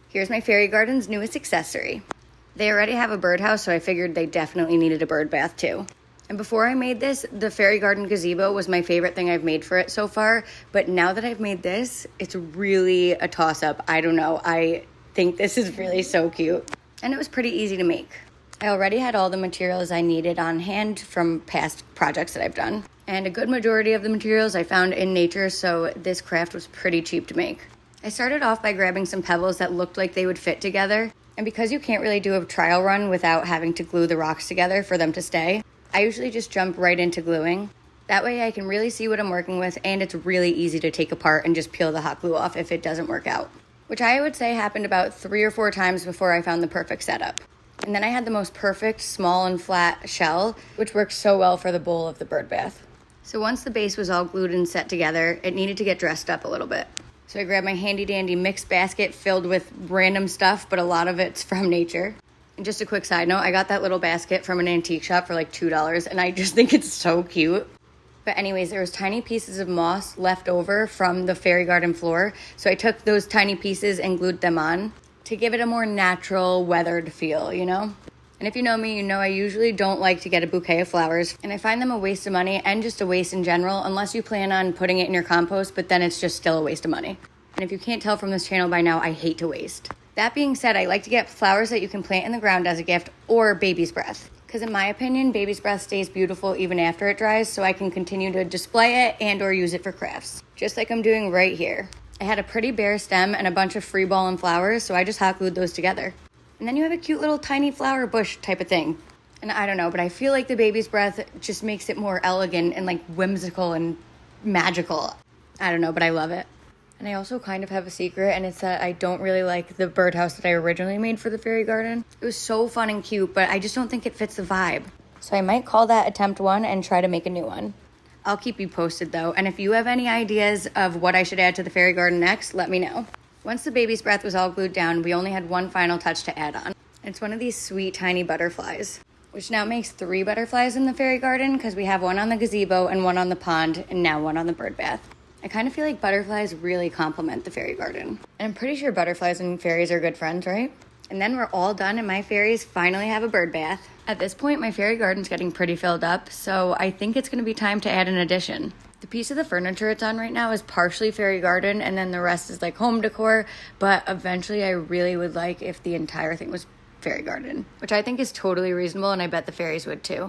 Here's my fairy garden's newest accessory. They already have a birdhouse, so I figured they definitely needed a bird bath too. And before I made this, the fairy garden gazebo was my favorite thing I've made for it so far. But now that I've made this, it's really a toss-up. I don't know. I think this is really so cute. And it was pretty easy to make. I already had all the materials I needed on hand from past projects that I've done. And a good majority of the materials I found in nature, so this craft was pretty cheap to make. I started off by grabbing some pebbles that looked like they would fit together. And because you can't really do a trial run without having to glue the rocks together for them to stay, I usually just jump right into gluing. That way I can really see what I'm working with, and it's really easy to take apart and just peel the hot glue off if it doesn't work out. Which I would say happened about 3 or 4 times before I found the perfect setup. And then I had the most perfect small and flat shell, which works so well for the bowl of the bird bath. So once the base was all glued and set together, it needed to get dressed up a little bit. So I grabbed my handy dandy mixed basket filled with random stuff, but a lot of it's from nature. And just a quick side note, I got that little basket from an antique shop for like $2, and I just think it's so cute. But anyways, there was tiny pieces of moss left over from the fairy garden floor, so I took those tiny pieces and glued them on to give it a more natural, weathered feel, you know? And if you know me, you know I usually don't like to get a bouquet of flowers, and I find them a waste of money and just a waste in general, unless you plan on putting it in your compost, but then it's just still a waste of money. And if you can't tell from this channel by now, I hate to waste. That being said, I like to get flowers that you can plant in the ground as a gift, or baby's breath. Because in my opinion, baby's breath stays beautiful even after it dries, so I can continue to display it and or use it for crafts. Just like I'm doing right here. I had a pretty bare stem and a bunch of free ball and flowers, so I just hot glued those together. And then you have a cute little tiny flower bush type of thing. And I don't know, but I feel like the baby's breath just makes it more elegant and like whimsical and magical. I don't know, but I love it. And I also kind of have a secret, and it's that I don't really like the birdhouse that I originally made for the fairy garden. It was so fun and cute, but I just don't think it fits the vibe. So I might call that attempt 1 and try to make a new one. I'll keep you posted though, and if you have any ideas of what I should add to the fairy garden next, let me know. Once the baby's breath was all glued down, we only had one final touch to add on. It's one of these sweet tiny butterflies, which now makes 3 butterflies in the fairy garden because we have one on the gazebo and one on the pond and now one on the bird bath. I kind of feel like butterflies really complement the fairy garden. And I'm pretty sure butterflies and fairies are good friends, right? And then we're all done and my fairies finally have a bird bath. At this point, my fairy garden's getting pretty filled up, so I think it's going to be time to add an addition. The piece of the furniture it's on right now is partially fairy garden, and then the rest is like home decor, but eventually I really would like if the entire thing was fairy garden, which I think is totally reasonable, and I bet the fairies would too.